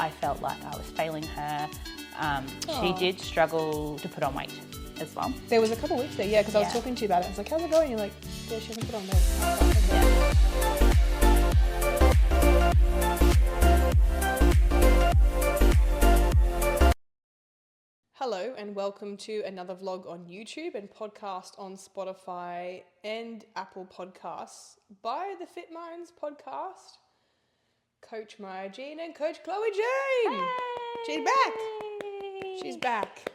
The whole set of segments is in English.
I felt like I was failing her. She did struggle to put on weight as well. There was a couple of weeks there, yeah, because I was talking to you about it. I was like, how's it going? You're like, yeah, she hasn't put on weight. Hello and welcome to another vlog on YouTube and podcast on Spotify and Apple Podcasts by the Fit Minds podcast. Coach Maya Jean and Coach Chloe Jean. Hey! She's back. She's back.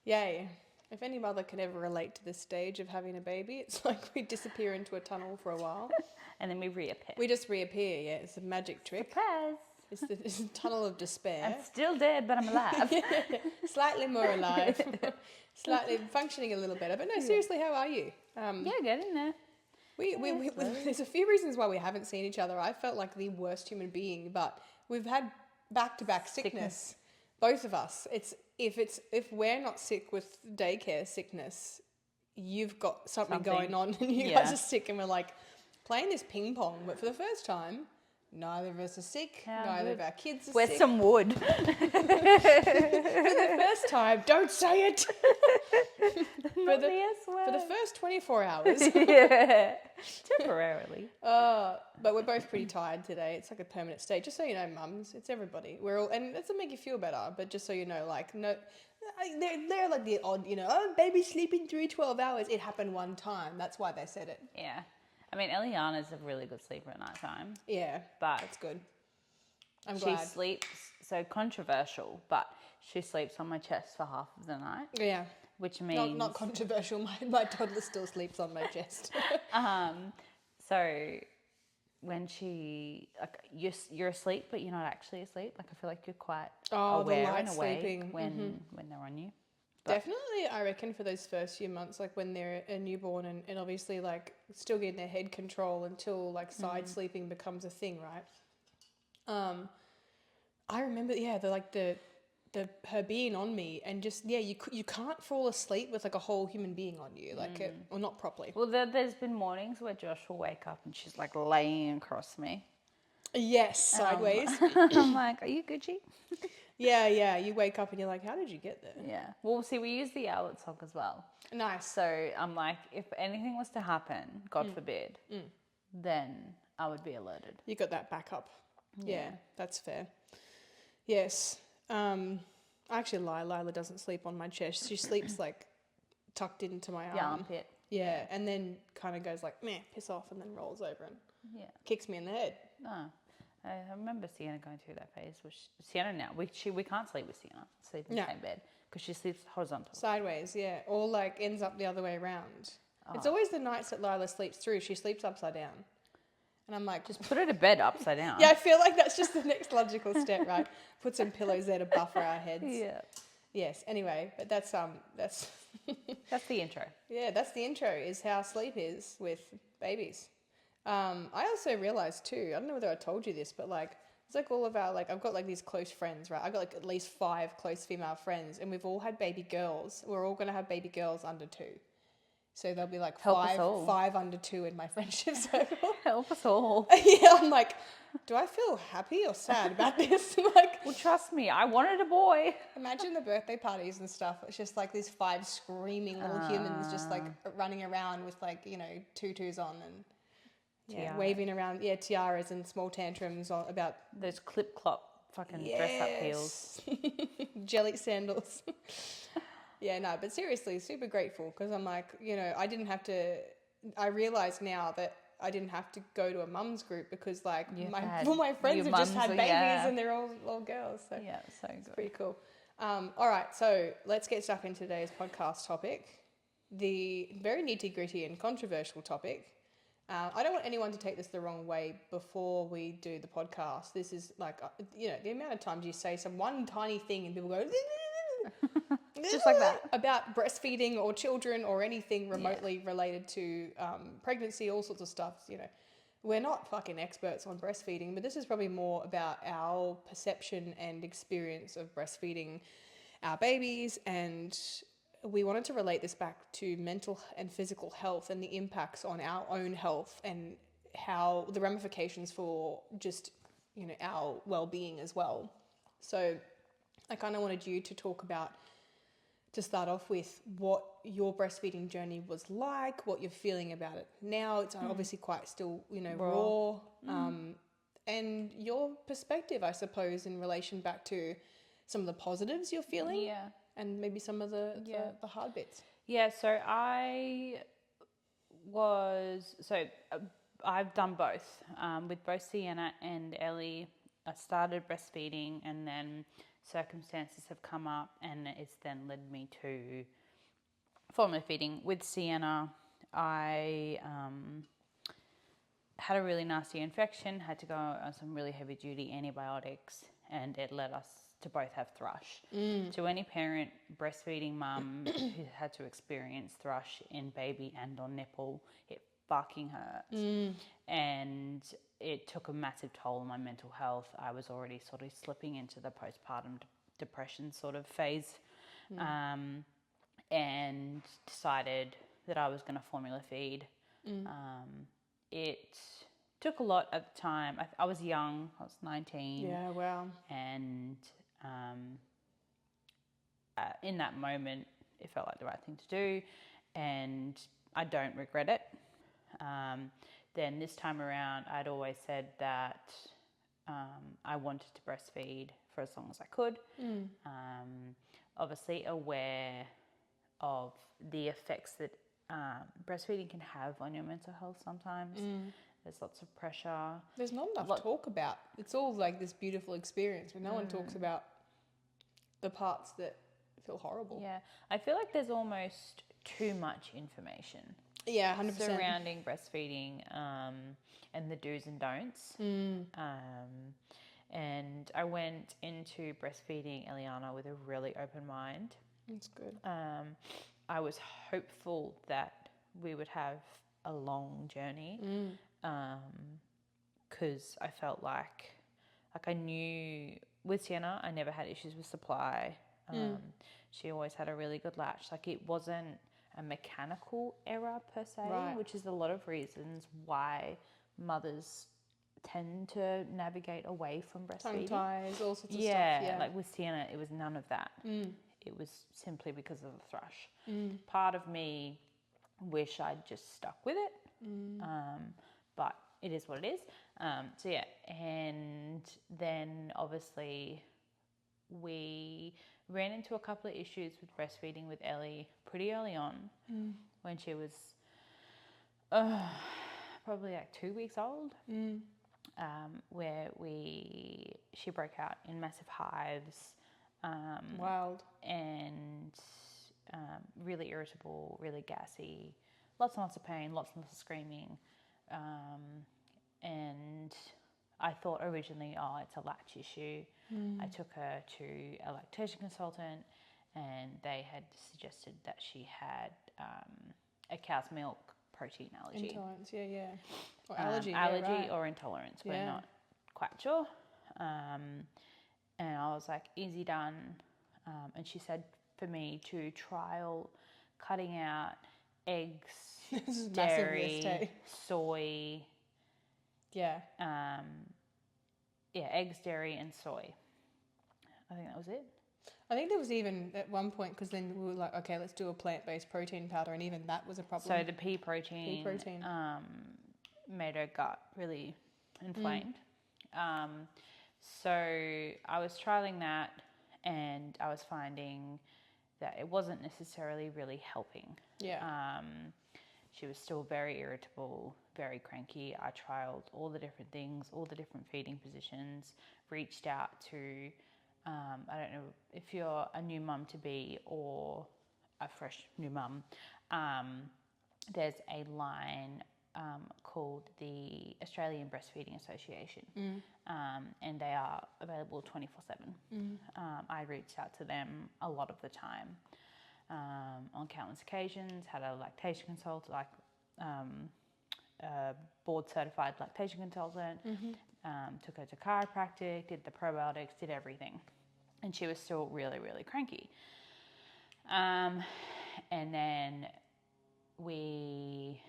Yay. If any mother can ever relate to this stage of having a baby, it's like we disappear into a tunnel for a while. And then we reappear. We just reappear, yeah. It's a magic trick. Surprise! It's the tunnel of despair. I'm still dead, but I'm alive. Slightly more alive. Slightly functioning a little better. But no, seriously, how are you? Yeah, get in there. There's a few reasons why we haven't seen each other. I felt like the worst human being, but we've had back-to-back sickness. Both of us. If we're not sick with daycare sickness, you've got something going on and you guys are sick, and we're like playing this ping pong, but for the first time, neither of us are sick. Neither of our kids are sick. Where's some wood? For the first time, don't say it. For the first 24 hours. Yeah, temporarily. But we're both pretty tired today. It's like a permanent state. Just so you know, mums, it's everybody. We're all, and it doesn't make you feel better, but just so you know, like, no, they're like the odd, baby sleeping through 12 hours. It happened one time. That's why they said it. Yeah. I mean, Eliana's a really good sleeper at night time. Yeah, but that's good. I'm glad. She sleeps, so controversial, but she sleeps on my chest for half of the night. Yeah. Which means... Not controversial. My toddler still sleeps on my chest. So when she... you're asleep, but you're not actually asleep. Like, I feel like you're quite aware and awake when they're on you. But definitely, I reckon for those first few months, like when they're a newborn and obviously like still getting their head control until like side sleeping becomes a thing, right? I remember, the her being on me and just, you can't fall asleep with like a whole human being on you, like or not properly. Well, there's been mornings where Josh will wake up and she's like laying across me. Yes, sideways. I'm like, are you Gucci? Yeah. You wake up and you're like, how did you get there? Yeah. Well, see, we use the owlet sock as well. Nice. So I'm like, if anything was to happen, God forbid, then I would be alerted. You got that backup. Yeah, that's fair. Yes. I actually lie. Lila doesn't sleep on my chest. She sleeps like tucked into my arm. The armpit. Yeah, and then kind of goes like, meh, piss off, and then rolls over and kicks me in the head. Oh. I remember Sienna going through that phase. Sienna now, we can't sleep with Sienna, sleep in the same bed, because she sleeps horizontal. Sideways, yeah. Or like ends up the other way around. Oh. It's always the nights that Lila sleeps through. She sleeps upside down. And I'm like... Just put her to bed upside down. Yeah, I feel like that's just the next logical step, right? Put some pillows there to buffer our heads. Yeah. Yes, anyway, but that's... That's the intro. Yeah, that's the intro, is how sleep is with babies. I also realized too, I don't know whether I told you this, but like, it's like all of our, like, I've got like these close friends, right? I've got like at least 5 close female friends, and we've all had baby girls. We're all going to have baby girls under 2. So there'll be like 5 under 2 in my friendship circle. Help us all. Yeah, I'm like, do I feel happy or sad about this? Like, well, trust me, I wanted a boy. Imagine the birthday parties and stuff. It's just like these 5 screaming little humans just like running around with like, tutus on and... Yeah, waving around, tiaras and small tantrums about... Those clip-clop fucking dress-up heels. Jelly sandals. Yeah, no, but seriously, super grateful, because I'm like, I didn't have to... I realise now that I didn't have to go to a mum's group, because like all my friends have just had babies and they're all girls. So yeah, so good. It's pretty cool. All right, so let's get stuck into today's podcast topic. The very nitty-gritty and controversial topic. I don't want anyone to take this the wrong way before we do the podcast. This is like, the amount of times you say one tiny thing and people go... Just like that. About breastfeeding or children or anything remotely related to pregnancy, all sorts of stuff, We're not fucking experts on breastfeeding, but this is probably more about our perception and experience of breastfeeding our babies, and... we wanted to relate this back to mental and physical health and the impacts on our own health and how the ramifications for just, our well-being as well. So I kind of wanted you to talk about, to start off with, what your breastfeeding journey was like, what you're feeling about it now. It's obviously quite still, raw. And your perspective, I suppose, in relation back to some of the positives you're feeling. Yeah. And maybe some of the hard bits. Yeah, so I've done both. With both Sienna and Ellie, I started breastfeeding, and then circumstances have come up, and it's then led me to formula feeding. With Sienna, I had a really nasty infection, had to go on some really heavy duty antibiotics, and it led us to both have thrush. To any parent breastfeeding mum who had to experience thrush in baby and on nipple, it fucking hurts. And it took a massive toll on my mental health. I was already sort of slipping into the postpartum depression sort of phase, and decided that I was going to formula feed. It took a lot at the time. I was young. I was 19. Yeah, wow. And in that moment, it felt like the right thing to do, and I don't regret it. Then this time around, I'd always said that I wanted to breastfeed for as long as I could. Obviously aware of the effects that breastfeeding can have on your mental health sometimes. There's lots of pressure. There's not enough talk about. It's all like this beautiful experience, but no one talks about the parts that feel horrible. Yeah, I feel like there's almost too much information. Yeah, 100%. Surrounding breastfeeding, and the do's and don'ts. And I went into breastfeeding Eliana with a really open mind. That's good. I was hopeful that we would have a long journey, because I felt like I knew with Sienna, I never had issues with supply. She always had a really good latch. Like, it wasn't a mechanical error per se, which is a lot of reasons why mothers tend to navigate away from breastfeeding. Tongue ties, all sorts of stuff. Yeah, like with Sienna, it was none of that. It was simply because of the thrush. Part of me wish I'd just stuck with it, but it is what it is. And then obviously we ran into a couple of issues with breastfeeding with Ellie pretty early on, when she was probably like 2 weeks old, where she broke out in massive hives. Wild. And really irritable, really gassy, lots and lots of pain, lots and lots of screaming. And I thought originally, it's a latch issue. I took her to a lactation consultant, and they had suggested that she had a cow's milk protein allergy. Intolerance, yeah. Or allergy. Or intolerance. We're not quite sure. And I was like, easy done. And she said for me to trial cutting out eggs, dairy, soy. Yeah. Eggs, dairy, and soy. I think that was it. I think there was even at one point, because then we were like, okay, let's do a plant-based protein powder, and even that was a problem. So the pea protein made her gut really inflamed. So I was trialing that, and I was finding that it wasn't necessarily really helping. Yeah. She was still very irritable, very cranky. I trialed all the different things, all the different feeding positions, reached out to, I don't know if you're a new mum to be or a fresh new mum, there's a line called the Australian Breastfeeding Association, and they are available 24/7. I reached out to them a lot of the time. On countless occasions, had a lactation consultant, a board-certified lactation consultant, took her to chiropractic, did the probiotics, did everything. And she was still really, really cranky. And then we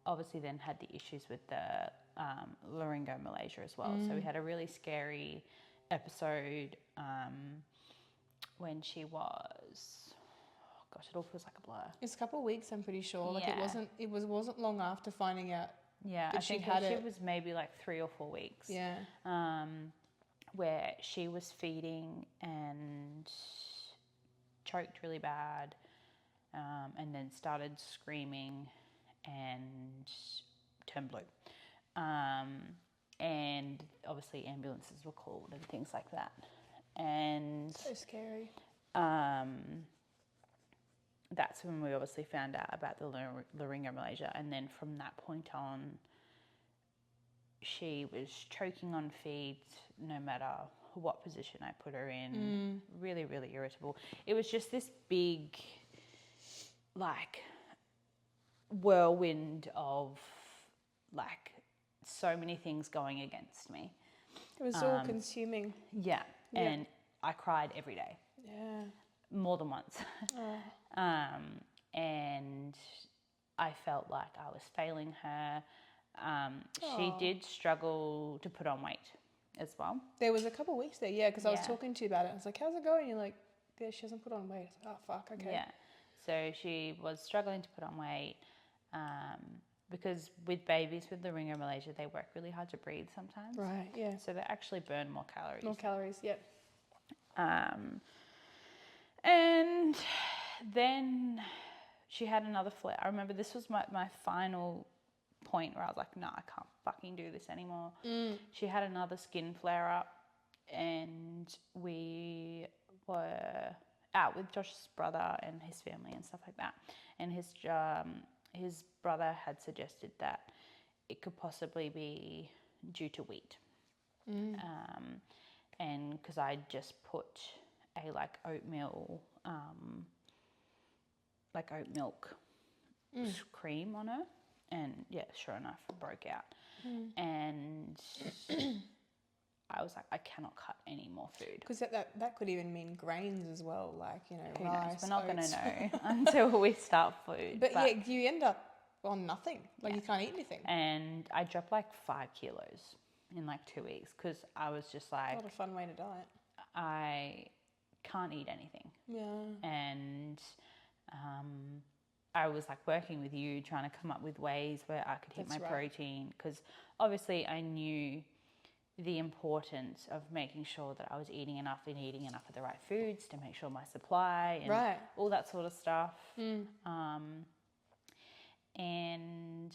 obviously then had the issues with the laryngomalacia as well. So we had a really scary episode when she was, oh gosh, it all feels like a blur. It's a couple of weeks, I'm pretty sure. Like Yeah. it wasn't long after finding out. Yeah, But I think she was maybe like 3 or 4 weeks. Yeah. Where she was feeding and choked really bad, and then started screaming and turned blue. And obviously ambulances were called and things like that. And So scary. That's when we obviously found out about the laryngomalacia, and then from that point on, she was choking on feeds no matter what position I put her in. Really, really irritable. It was just this big, like, whirlwind of, like, so many things going against me. It was all consuming. Yeah, and I cried every day. Yeah. More than once. Oh. And I felt like I was failing her. She did struggle to put on weight as well. There was a couple of weeks there, yeah, because I was Yeah. talking to you about it. I was like, how's it going? You're like, yeah, she hasn't put on weight. I was like, oh, fuck, okay. Yeah. So she was struggling to put on weight because with babies with laryngomalacia, they work really hard to breathe sometimes. Right, yeah. So they actually burn more calories. More calories, yep. And then she had another flare. I remember this was my final point where I was like, no, I can't fucking do this anymore. She had another skin flare up, and we were out with Josh's brother and his family and stuff like that. And his brother had suggested that it could possibly be due to wheat. And because I just put a oatmeal, oat milk cream on her, and yeah, sure enough, it broke out. And I was like, I cannot cut any more food. Because that could even mean grains as well, like, you know, Who rice, knows? We're not going oats. to know until we start food. But yeah, you end up on nothing. Like, you can't eat anything. And I dropped 5 kilos in 2 weeks because I was just like, Not a fun way to diet. I can't eat anything. Yeah. And I was working with you, trying to come up with ways where I could hit That's my right. protein, because obviously I knew the importance of making sure that I was eating enough and eating enough of the right foods to make sure my supply and Right. all that sort of stuff. And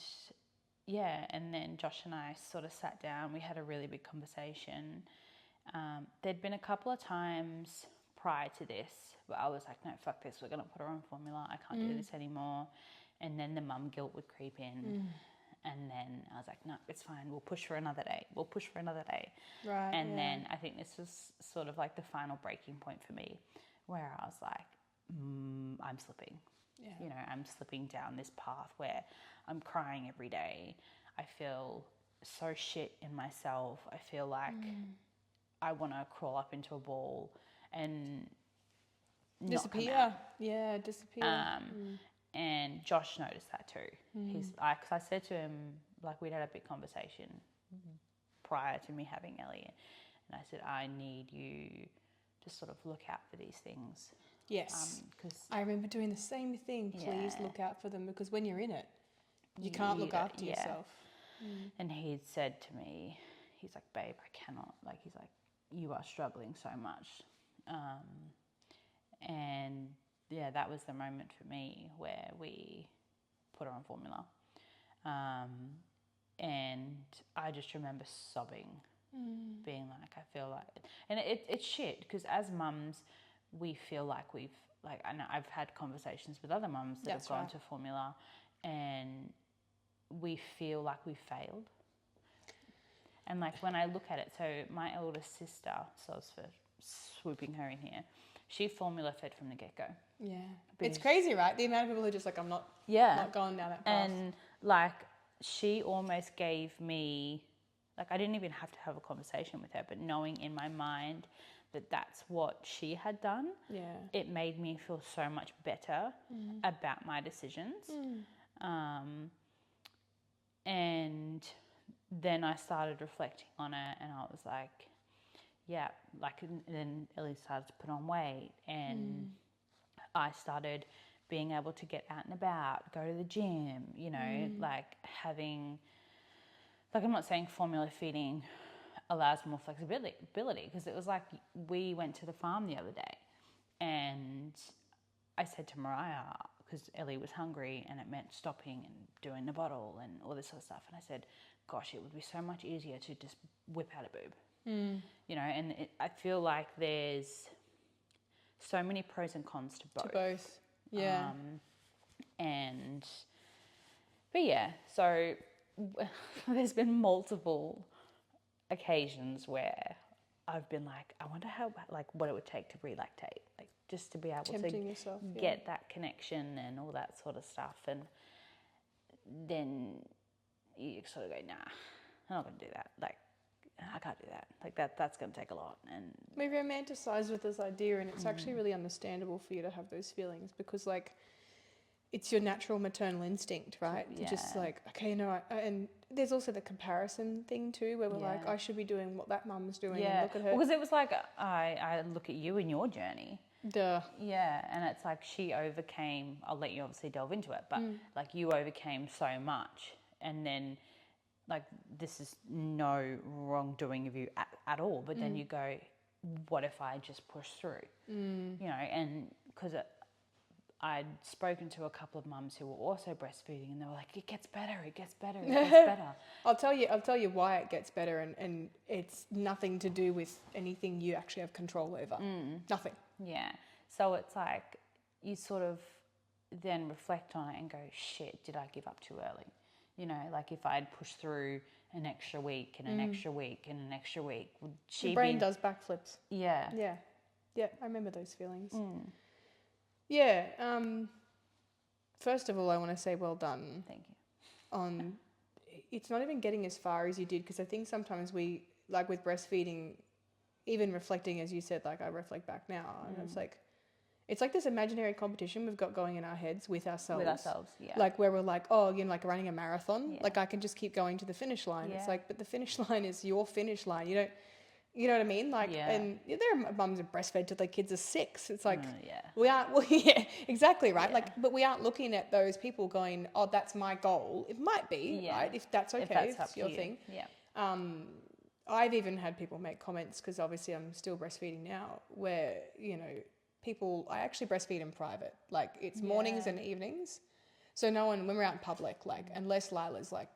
yeah, and then Josh and I sort of sat down. We had a really big conversation. There'd been a couple of times prior to this where I was like, no, fuck this. We're going to put her on formula. I can't do this anymore. And then the mum guilt would creep in. And then I was like, no, it's fine. We'll push for another day. We'll push for another day. Right. And yeah. then I think this was sort of the final breaking point for me, where I was like, I'm slipping. Yeah. You know, I'm slipping down this path where I'm crying every day. I feel so shit in myself. I feel like I want to crawl up into a ball and not come Disappear. out. Yeah, disappear. And Josh noticed that too. Because I said to him, we'd had a big conversation prior to me having Ellie, and I said, I need you to sort of look out for these things. Yes. 'Cause I remember doing the same thing. Please Yeah. look out for them, because when you're in it, you can't look after yeah. yourself. And he'd said to me, he's like, babe, I cannot, he's like, you are struggling so much. And yeah, that was the moment for me where we put her on formula. And I just remember sobbing, being like, I feel like, and it's shit, because as mums, we feel like we've, I know I've had conversations with other mums that That's have gone right. to formula, and we feel like we failed. And when I look at it, so my eldest sister, so I was for swooping her in here, she formula fed from the get-go. Yeah. Because- It's crazy, right? The amount of people who are just like, I'm not going down that path. And she almost gave me, I didn't even have to have a conversation with her, but knowing in my mind that that's what she had done, it made me feel so much better about my decisions. And then I started reflecting on it, and I was like, like, and then Ellie started to put on weight, and I started being able to get out and about, go to the gym, you know, like having, like, I'm not saying formula feeding allows more flexibility, because it was like we went to the farm the other day and I said to Mariah, because Ellie was hungry and it meant stopping and doing the bottle and all this sort of stuff, and I said, gosh, it would be so much easier to just whip out a boob. You know, and I feel like there's so many pros and cons to both. Yeah. But yeah, so there's been multiple occasions where I've been like, I wonder how, like, what it would take to relactate, like, just to be able Tempting to yourself, get that connection and all that sort of stuff. And then you sort of go, nah, I'm not going to do that. Like, I can't do that. Like, that's going to take a lot. And we romanticize with this idea, and it's actually really understandable for you to have those feelings, because, like, it's your natural maternal instinct, right? To just like, okay, no, and there's also the comparison thing too, where we're like, I should be doing what that mum's doing, and look at her. Because it was like, I look at you and your journey. Duh. Yeah, and it's like she overcame, I'll let you obviously delve into it, but like you overcame so much, and then like this is no wrongdoing of you at all, but then you go, what if I just push through? You know, and because I'd spoken to a couple of mums who were also breastfeeding, and they were like, it gets better, it gets better, it gets better. I'll tell you why it gets better, and it's nothing to do with anything you actually have control over. Nothing. Yeah. So it's like you sort of then reflect on it and go, shit, did I give up too early? You know, like if I'd pushed through an extra week and an extra week and an extra week, would she Your brain does backflips. Yeah. Yeah. Yeah, I remember those feelings. Yeah. First of all, I want to say well done. Thank you. On, it's not even getting as far as you did, because I think sometimes we, like with breastfeeding, even reflecting, as you said, like I reflect back now, and it's like this imaginary competition we've got going in our heads with ourselves. Yeah. Like where we're like, oh, you know, like running a marathon. Like I can just keep going to the finish line. It's like, but the finish line is your finish line. You don't, you know what I mean? Like, and there are mums who breastfed till their kids are 6. It's like, we aren't, well, exactly, right? Like, but we aren't looking at those people going, oh, that's my goal. It might be, right? If that's okay, if it's your thing. Yeah. I've even had people make comments, because obviously I'm still breastfeeding now, where, you know, people, I actually breastfeed in private. Like it's mornings and evenings. So no one, when we're out in public, like, unless Lila's like,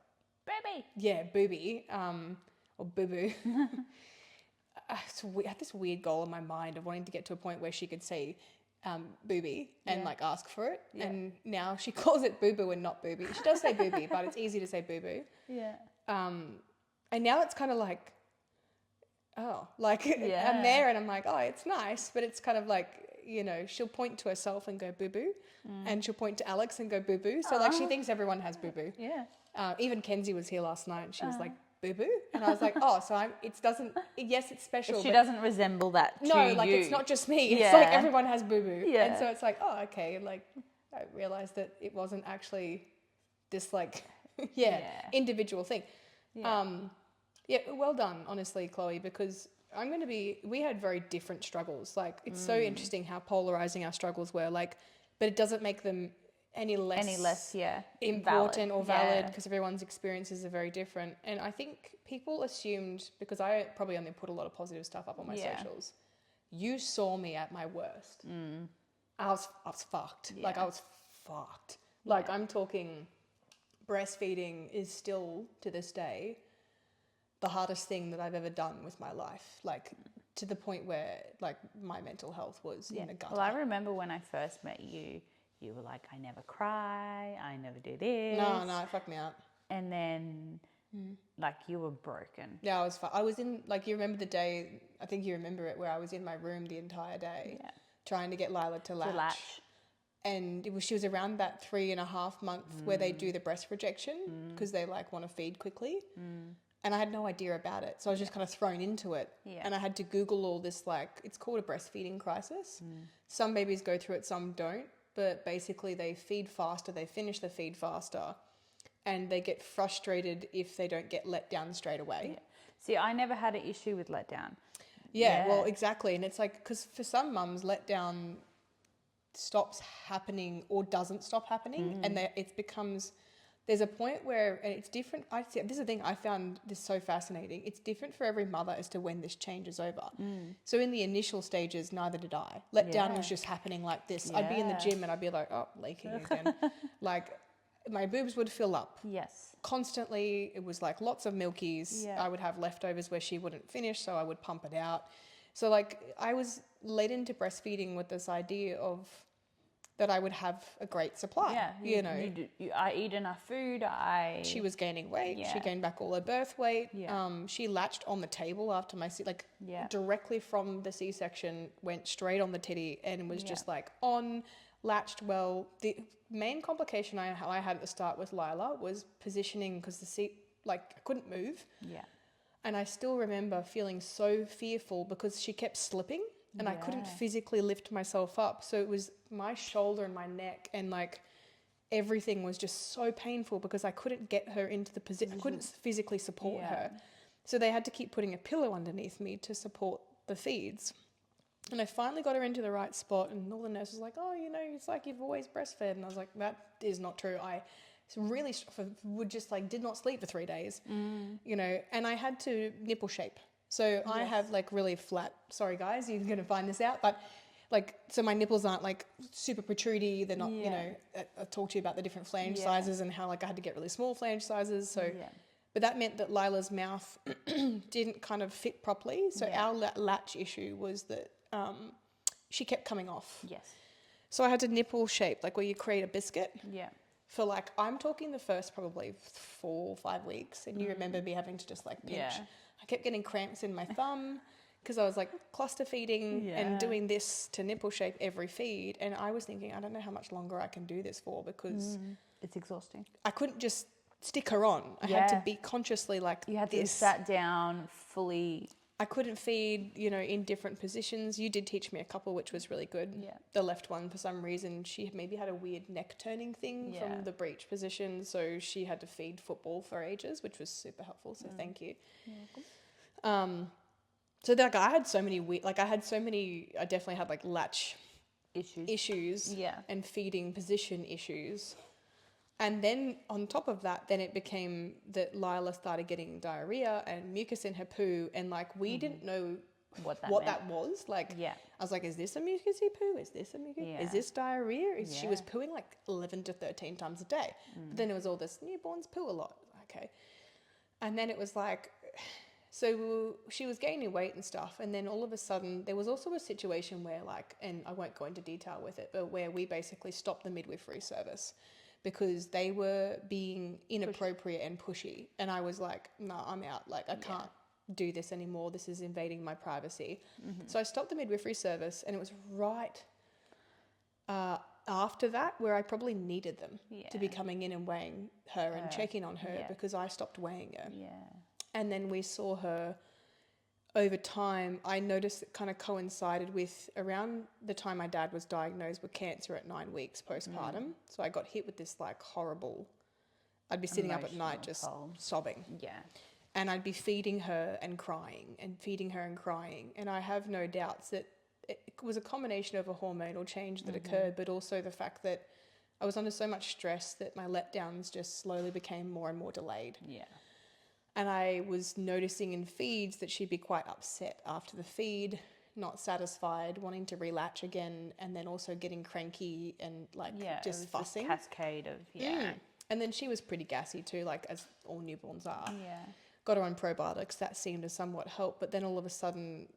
Baby. Yeah, booby, or boo-boo. I had this weird goal in my mind of wanting to get to a point where she could say booby and like ask for it. And now she calls it boo-boo and not booby. She does say booby, but it's easy to say boo-boo. Yeah. And now it's kind of like, oh, like I'm there and I'm like, oh, it's nice, but it's kind of like, you know, she'll point to herself and go boo-boo, and she'll point to Alex and go boo-boo. So like she thinks everyone has boo-boo. Yeah. Even Kenzie was here last night and she was like, boo-boo? And I was like, oh, so it's special. She doesn't resemble that to no, like you. it's not just me. It's like everyone has boo-boo. Yeah. And so it's like, oh, okay. Like I realized that it wasn't actually this like, individual thing. Yeah. Well done, honestly, Chloe, because we had very different struggles. Like it's so interesting how polarizing our struggles were, like, but it doesn't make them any less important or valid, because everyone's experiences are very different. And I think people assumed, because I probably only put a lot of positive stuff up on my socials, you saw me at my worst. I was fucked. Like I was fucked. Like I'm talking, breastfeeding is still to this day the hardest thing that I've ever done with my life, like to the point where like my mental health was in a gutter. Well, I remember when I first met you, you were like, I never cry, I never do this. No, it fucked me up. And then like you were broken. Yeah, I was in, like, you remember the day, I think you remember it, where I was in my room the entire day trying to get Lila to latch. And she was around that 3.5 month where they do the breast rejection because they like want to feed quickly. And I had no idea about it. So I was just kind of thrown into it. And I had to Google all this, like, it's called a breastfeeding crisis. Some babies go through it, some don't. But basically they feed faster, they finish the feed faster, and they get frustrated if they don't get let down straight away. See, I never had an issue with letdown. Yeah, well, exactly. And it's like, because for some mums, letdown stops happening or doesn't stop happening, and it becomes, there's a point where, and it's different. This is the thing, I found this so fascinating. It's different for every mother as to when this changes over. So in the initial stages, neither did I. Letdown was just happening like this. I'd be in the gym and I'd be like, oh, leaking again. Like, my boobs would fill up. Yes. Constantly. It was like lots of milkies. Yeah. I would have leftovers where she wouldn't finish, so I would pump it out. So like, I was led into breastfeeding with this idea of that I would have a great supply. Yeah. You know, I eat enough food. she was gaining weight. Yeah. She gained back all her birth weight. Yeah. She latched on the table after my directly from the C-section, went straight on the titty and was just like latched well. The main complication I had at the start with Lila was positioning, because the seat, like, I couldn't move. Yeah. And I still remember feeling so fearful because she kept slipping and I couldn't physically lift myself up. So it was my shoulder and my neck, and like everything was just so painful because I couldn't get her into the position. I couldn't physically support her. So they had to keep putting a pillow underneath me to support the feeds. And I finally got her into the right spot, and all the nurses were like, oh, you know, it's like you've always breastfed. And I was like, that is not true. I really would just like, did not sleep for 3 days, you know, and I had to nipple shape. So I have like really flat, sorry guys, you're going to find this out, but like, so my nipples aren't like super protrudy. They're not, you know, I've talked to you about the different flange sizes and how like I had to get really small flange sizes. So, but that meant that Lila's mouth didn't kind of fit properly. So our latch issue was that she kept coming off. Yes. So I had to nipple shape, like where you create a biscuit. Yeah. For like, I'm talking the first probably 4 or 5 weeks. And you remember me having to just like pinch. Yeah. I kept getting cramps in my thumb because I was like cluster feeding and doing this to nipple shape every feed. And I was thinking, I don't know how much longer I can do this for, because it's exhausting. I couldn't just stick her on. I had to be consciously like, you had to be sat down fully. I couldn't feed, you know, in different positions. You did teach me a couple, which was really good. Yeah. The left one, for some reason, she maybe had a weird neck turning thing from the breech position. So she had to feed football for ages, which was super helpful. So thank you. You're welcome. So like I had so many I definitely had like latch issues and feeding position issues. And then on top of that, then it became that Lila started getting diarrhea and mucus in her poo, and like we didn't know what that was. Like, I was like, is this a mucusy poo? Is this a mucus? Is this diarrhea? She was pooing like 11 to 13 times a day. But then it was all this newborns poo a lot. Okay. And then it was like, so she was gaining weight and stuff. And then all of a sudden there was also a situation where like, and I won't go into detail with it, but where we basically stopped the midwifery service because they were being inappropriate and pushy. And I was like, no, I'm out. Like, I can't do this anymore. This is invading my privacy. So I stopped the midwifery service, and it was right after that where I probably needed them to be coming in and weighing her and checking on her because I stopped weighing her. Yeah. And then we saw her over time. I noticed it kind of coincided with around the time my dad was diagnosed with cancer at 9 weeks postpartum. So I got hit with this like horrible, I'd be sitting up at night just sobbing. Yeah. And I'd be feeding her and crying and feeding her and crying. And I have no doubts that it was a combination of a hormonal change that occurred, but also the fact that I was under so much stress that my letdowns just slowly became more and more delayed. Yeah. And I was noticing in feeds that she'd be quite upset after the feed, not satisfied, wanting to relatch again, and then also getting cranky and like just fussing. This cascade of, And then she was pretty gassy too, like as all newborns are. Yeah. Got her on probiotics, that seemed to somewhat help, but then all of a sudden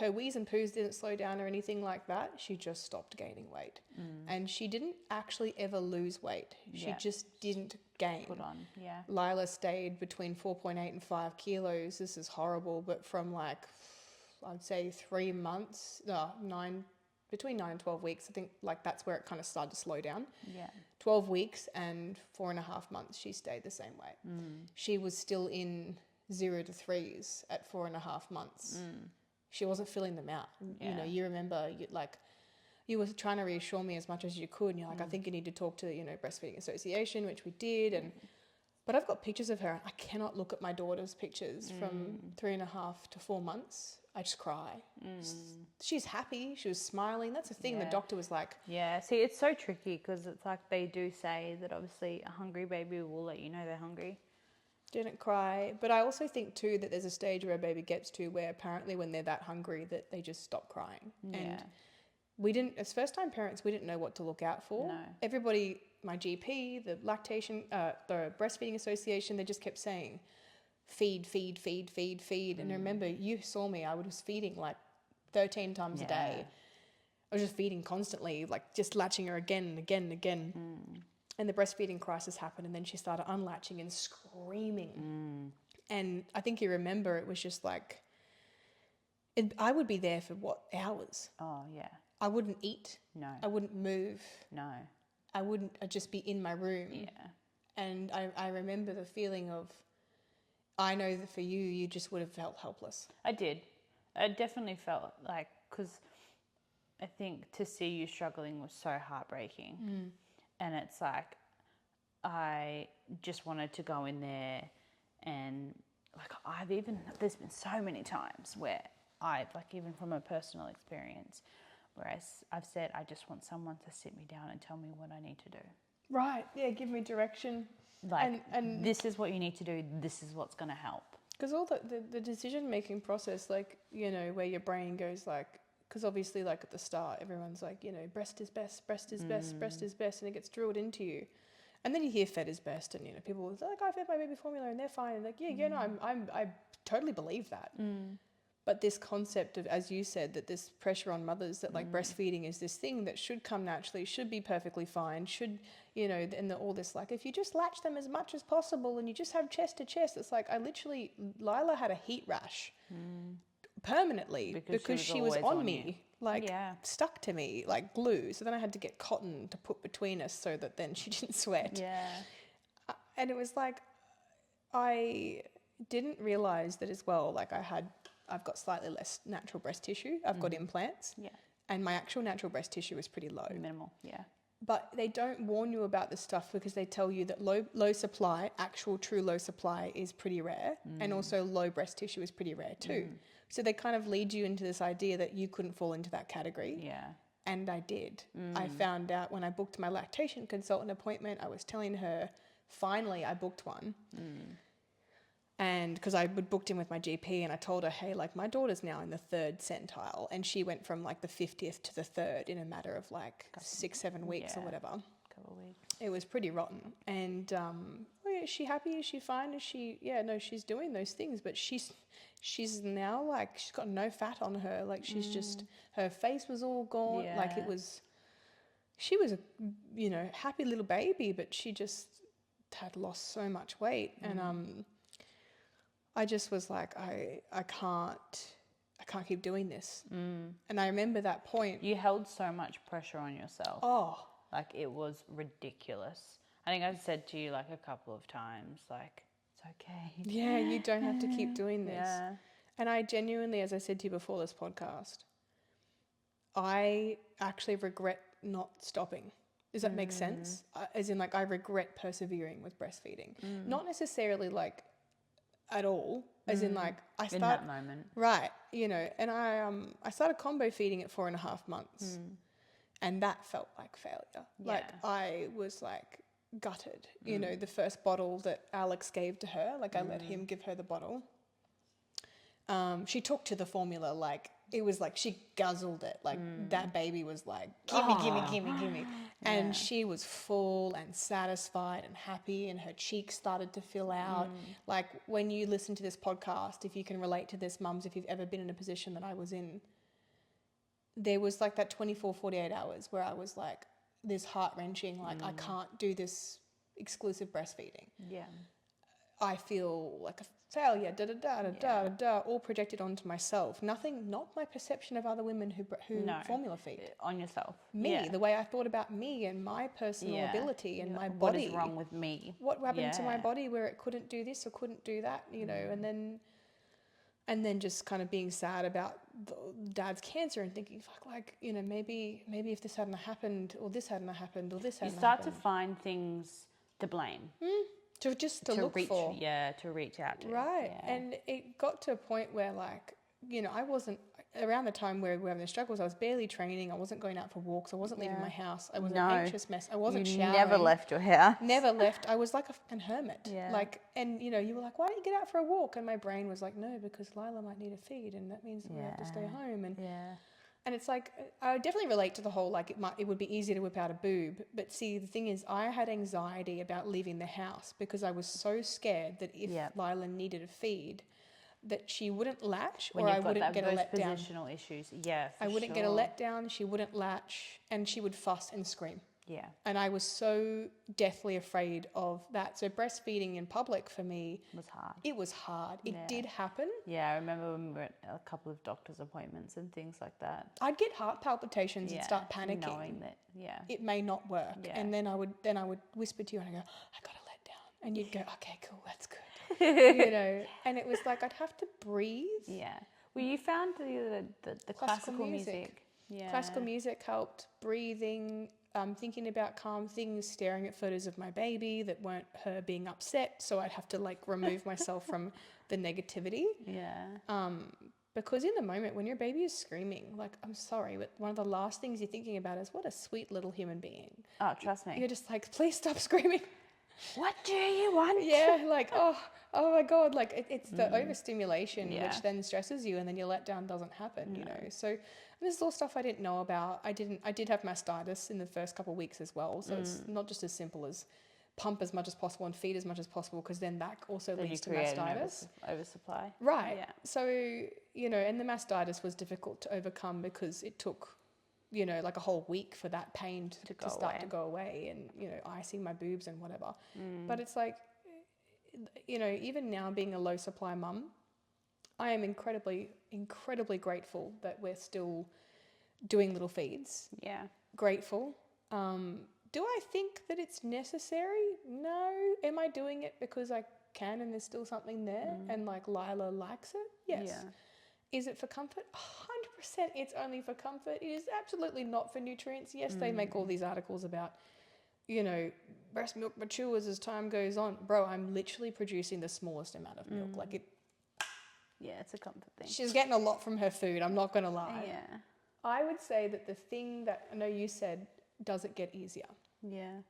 her wheeze and poos didn't slow down or anything like that. She just stopped gaining weight. And she didn't actually ever lose weight. She just didn't gain. Put on, Lila stayed between 4.8 and 5 kilos. This is horrible, but from like, I'd say 3 months, between 9 and 12 weeks, I think like that's where it kind of started to slow down. Yeah. 12 weeks and 4.5 months, she stayed the same way. She was still in 0 to 3s at 4.5 months. She wasn't filling them out. You know, you remember you were trying to reassure me as much as you could. And you're like, I think you need to talk to, Breastfeeding Association, which we did. But I've got pictures of her. I cannot look at my daughter's pictures from 3.5 to 4 months. I just cry. She's happy. She was smiling. That's the thing. The Yeah. doctor was like, Yeah, see, it's so tricky because it's like they do say that obviously a hungry baby will let you know they're hungry. didn't cry. But I also think too that there's a stage where a baby gets to where apparently when they're that hungry that they just stop crying. Yeah. And we didn't, as first-time parents, we didn't know what to look out for. No. Everybody, my GP, the the breastfeeding association, they just kept saying, feed, feed, feed, feed, feed. And remember, you saw me, I was feeding like 13 times a day. I was just feeding constantly, like just latching her again and again and again. And the breastfeeding crisis happened, and then she started unlatching and screaming. And I think you remember it was just like, I would be there for hours. Oh, yeah. I wouldn't eat. No. I wouldn't move. No. I'd just be in my room. Yeah. And I remember the feeling of, I know that for you, you just would have felt helpless. I did. I definitely felt like, because I think to see you struggling was so heartbreaking. And it's like, I just wanted to go in there and like, there's been so many times where even from a personal experience, where I've said, I just want someone to sit me down and tell me what I need to do. Right. Yeah. Give me direction. Like, and this is what you need to do. This is what's going to help. Because all the decision-making process, like, you know, where your brain goes like, because obviously like at the start, everyone's like, you know, breast is best, breast is best, breast is best. And it gets drilled into you. And then you hear fed is best. And, you know, people are like, I fed my baby formula and they're fine. And like, no, I totally believe that. But this concept of, as you said, that this pressure on mothers that like breastfeeding is this thing that should come naturally, should be perfectly fine, should, you know, and all this, like, if you just latch them as much as possible and you just have chest to chest, it's like, Lila had a heat rash permanently because she was on me, like stuck to me like glue. So then I had to get cotton to put between us so that then she didn't sweat. Yeah. And it was like, I didn't realize that as well. Like I've got slightly less natural breast tissue. I've got implants. Yeah. And my actual natural breast tissue is pretty low. Minimal. Yeah. But they don't warn you about this stuff because they tell you that low supply, actual true low supply is pretty rare. And also low breast tissue is pretty rare too. So they kind of lead you into this idea that you couldn't fall into that category. Yeah. And I did. I found out when I booked my lactation consultant appointment, I was telling her, finally I booked one. And because I would booked in with my GP and I told her, hey, like my daughter's now in the 3rd centile and she went from like the 50th to the 3rd in a matter of like 6-7 weeks or whatever. Couple of weeks. It was pretty rotten. And is she happy? Is she fine? Is she, she's doing those things, but she's now like, she's got no fat on her. Like she's just, her face was all gone. Yeah. Like she was a, happy little baby, but she just had lost so much weight. And, I just was like, I can't keep doing this. And I remember that point. You held so much pressure on yourself. Oh. Like it was ridiculous. I think I've said to you like a couple of times, like, it's okay. Yeah, you don't have to keep doing this. Yeah. And I genuinely, as I said to you before this podcast, I actually regret not stopping. Does that make sense? As in like, I regret persevering with breastfeeding. Not necessarily like, at all, as in like in that moment, right? And I started combo feeding at 4.5 months, and that felt like failure. Like I was like gutted. The first bottle that Alex gave to her, like I let him give her the bottle. She took to the formula like it was like she guzzled it. Like that baby was like gimme. And she was full and satisfied and happy and her cheeks started to fill out. Like when you listen to this podcast, if you can relate to this, mums, if you've ever been in a position that I was in, there was like that 24, 48 hours where I was like this heart-wrenching, like I can't do this exclusive breastfeeding. Yeah. I feel like a failure, all projected onto myself. Not my perception of other women who formula feed. On yourself. Me, the way I thought about me and my personal ability and my body. What is wrong with me? What happened to my body where it couldn't do this or couldn't do that, and then just kind of being sad about Dad's cancer and thinking, fuck, like, maybe if this hadn't happened or this hadn't happened or this hadn't happened. You start to find things to blame. To look for. Yeah, to reach out to. Right. Yeah. And it got to a point where like I wasn't, around the time where we were having the struggles, I was barely training. I wasn't going out for walks. I wasn't leaving my house. I was an anxious mess. I wasn't showering. Never left your house. Never left. I was like a fucking hermit. Yeah. Like, and you were like, why don't you get out for a walk? And my brain was like, no, because Lila might need a feed, and that means we have to stay home. And it's like, I definitely relate to the whole, like, it would be easier to whip out a boob. But see, the thing is, I had anxiety about leaving the house because I was so scared that if Lila needed a feed, that she wouldn't latch, or I wouldn't get a letdown. Positional issues, I wouldn't get a letdown, she wouldn't latch, and she would fuss and scream. Yeah. And I was so deathly afraid of that. So breastfeeding in public for me was hard. It was hard. It did happen. Yeah, I remember when we were at a couple of doctor's appointments and things like that. I'd get heart palpitations and start panicking, knowing that it may not work. Yeah. And then I would whisper to you and I go, I got a letdown, and you'd go, okay, cool, that's good. And it was like I'd have to breathe. Yeah. Well, you found the classical music. Yeah. Classical music helped. Breathing, thinking about calm things, staring at photos of my baby that weren't her being upset. So I'd have to like remove myself from the negativity. Yeah. Because in the moment when your baby is screaming, like, I'm sorry, but one of the last things you're thinking about is what a sweet little human being. Oh, trust me. You're just like, please stop screaming. What do you want? Yeah, like, oh my God, like it's the overstimulation which then stresses you, and then your letdown doesn't happen, So this is all stuff I didn't know about. I did have mastitis in the first couple of weeks as well, so it's not just as simple as pump as much as possible and feed as much as possible, because then that also leads to mastitis. Oversupply. Right. Yeah. So, and the mastitis was difficult to overcome because it took like a whole week for that pain to start to go away, and, icing my boobs and whatever. But it's like, even now being a low supply mum, I am incredibly, incredibly grateful that we're still doing little feeds. Yeah. Grateful. Do I think that it's necessary? No. Am I doing it because I can and there's still something there and like Lila likes it? Yes. Yeah. Is it for comfort? 100% it's only for comfort. It is absolutely not for nutrients. Yes, they make all these articles about, breast milk matures as time goes on. Bro, I'm literally producing the smallest amount of milk. Like it. Yeah, it's a comfort thing. She's getting a lot from her food. I'm not going to lie. Yeah. I would say that the thing that I know you said, does it get easier? Yeah.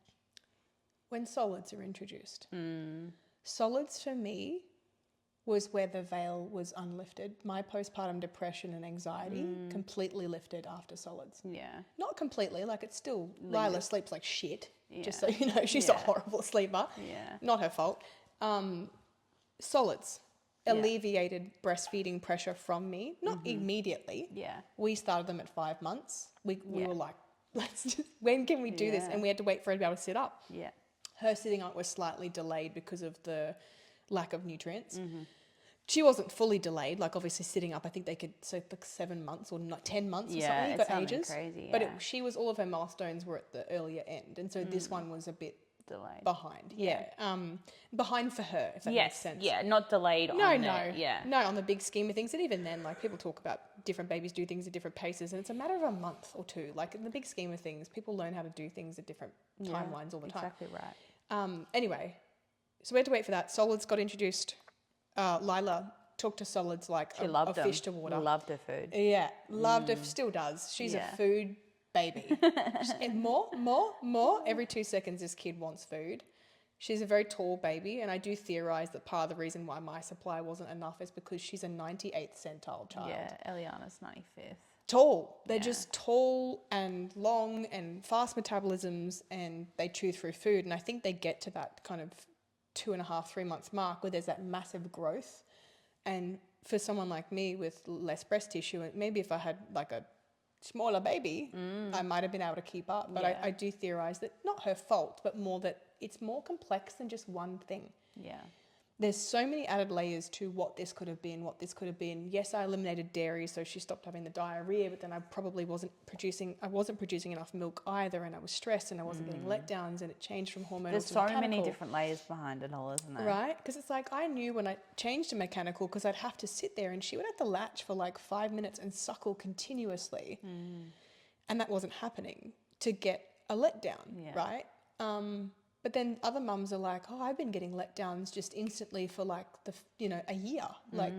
When solids are introduced. Solids for me was where the veil was unlifted. My postpartum depression and anxiety completely lifted after solids. Yeah. Not completely, like it's still, Lila sleeps like shit, just so you know. She's a horrible sleeper. Yeah. Not her fault. Solids alleviated breastfeeding pressure from me, not immediately. Yeah. We started them at 5 months. We were like, when can we do this? And we had to wait for her to be able to sit up. Yeah. Her sitting up was slightly delayed because of the lack of nutrients. She wasn't fully delayed, like obviously sitting up. I think they could, so like 7 months or not 10 months or something. You got ages. Crazy, but she was, all of her milestones were at the earlier end. And so this one was a bit delayed. Behind. Yeah. Behind for her, if that makes sense. Yeah, not delayed on on the big scheme of things. And even then, like people talk about different babies do things at different paces, and it's a matter of a month or two. Like in the big scheme of things, people learn how to do things at different timelines all the time. Exactly right. Anyway, so we had to wait for that. Solids got introduced. Lila took to solids like a fish to water. Loved her food. Yeah, loved her, still does. She's a food baby. And more. Every 2 seconds this kid wants food. She's a very tall baby, and I do theorise that part of the reason why my supply wasn't enough is because she's a 98th centile child. Yeah, Eliana's 95th. Tall. They're just tall and long and fast metabolisms, and they chew through food. And I think they get to that kind of 2.5, 3 months mark where there's that massive growth. And for someone like me with less breast tissue, and maybe if I had like a smaller baby, I might have been able to keep up. But I do theorise that not her fault, but more that it's more complex than just one thing. Yeah. There's so many added layers to what this could have been. Yes, I eliminated dairy, so she stopped having the diarrhea, but then I probably wasn't producing enough milk either, and I was stressed and I wasn't getting letdowns, and it changed from hormonal There's to so mechanical. many different layers behind it all, isn't there? Right? Because it's like I knew when I changed to mechanical, because I'd have to sit there and she would have to latch for like 5 minutes and suckle continuously. And that wasn't happening to get a letdown, right? But then other mums are like, oh, I've been getting letdowns just instantly for like a year. Like,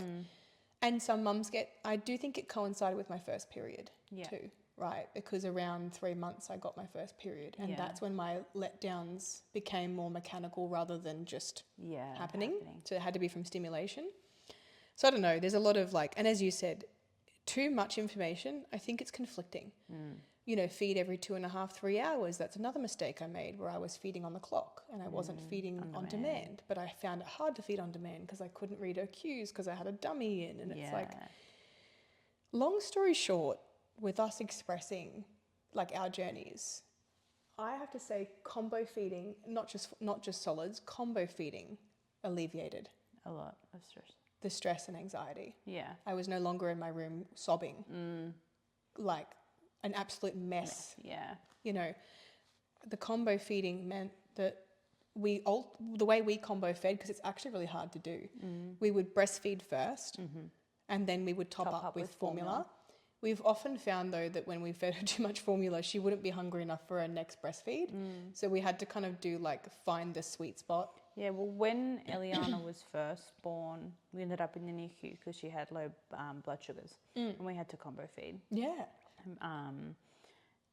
And some mums I do think it coincided with my first period Yeah. too, right? Because around 3 months I got my first period, and that's when my letdowns became more mechanical rather than just happening. So it had to be from stimulation. So I don't know, there's a lot of like, and as you said, too much information, I think it's conflicting. You know, feed every 2.5, 3 hours. That's another mistake I made, where I was feeding on the clock and I wasn't feeding on demand. But I found it hard to feed on demand because I couldn't read her cues because I had a dummy in. And it's like, long story short, with us expressing like our journeys, I have to say combo feeding, not just solids, combo feeding alleviated a lot of stress. The stress and anxiety. Yeah. I was no longer in my room sobbing. Like an absolute mess. Yeah. You know, the combo feeding meant that the way we combo fed, because it's actually really hard to do, we would breastfeed first and then we would top up with formula. We've often found though that when we fed her too much formula, she wouldn't be hungry enough for her next breastfeed. So we had to kind of do like find the sweet spot. Yeah, well, when Eliana was first born, we ended up in the NICU because she had low blood sugars, and we had to combo feed. Yeah.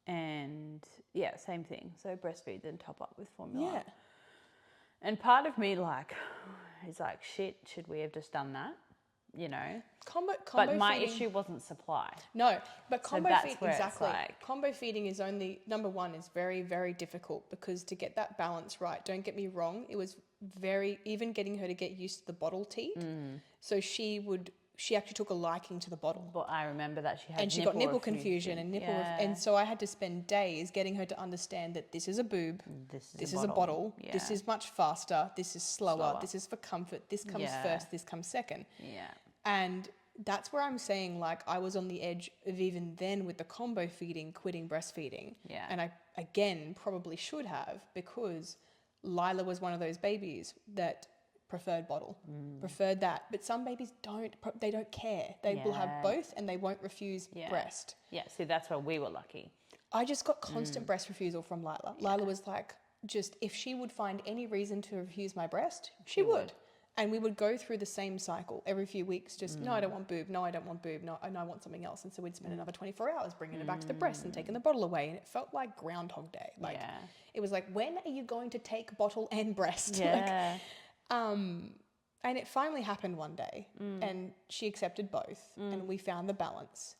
And yeah, same thing. So breastfeed, then top up with formula. Yeah. And part of me is like, shit, should we have just done that? You know? Combo but my feeding, issue wasn't supply. No, but combo feeding, exactly. Like, combo feeding is only, number one, is very, very difficult because to get that balance right, don't get me wrong, it was even getting her to get used to the bottle teat. So she actually took a liking to the bottle. But I remember that she got nipple confusion and and so I had to spend days getting her to understand that this is a boob, this is a bottle, this is much faster, this is slower, this is for comfort, this comes first, this comes second. Yeah. And that's where I'm saying, like, I was on the edge of even then with the combo feeding, quitting breastfeeding. Yeah. And I, again, probably should have, because Lila was one of those babies that preferred bottle, preferred that. But some babies they don't care. They will have both and they won't refuse breast. Yeah, see, that's where we were lucky. I just got constant breast refusal from Lila. Lila was like, just if she would find any reason to refuse my breast, she would. And we would go through the same cycle every few weeks, just, no, I don't want boob, no, I don't want boob, no, I want something else. And so we'd spend another 24 hours bringing her back to the breast and taking the bottle away. And it felt like Groundhog Day. Like, it was like, when are you going to take bottle and breast? Yeah. And it finally happened one day and she accepted both and we found the balance.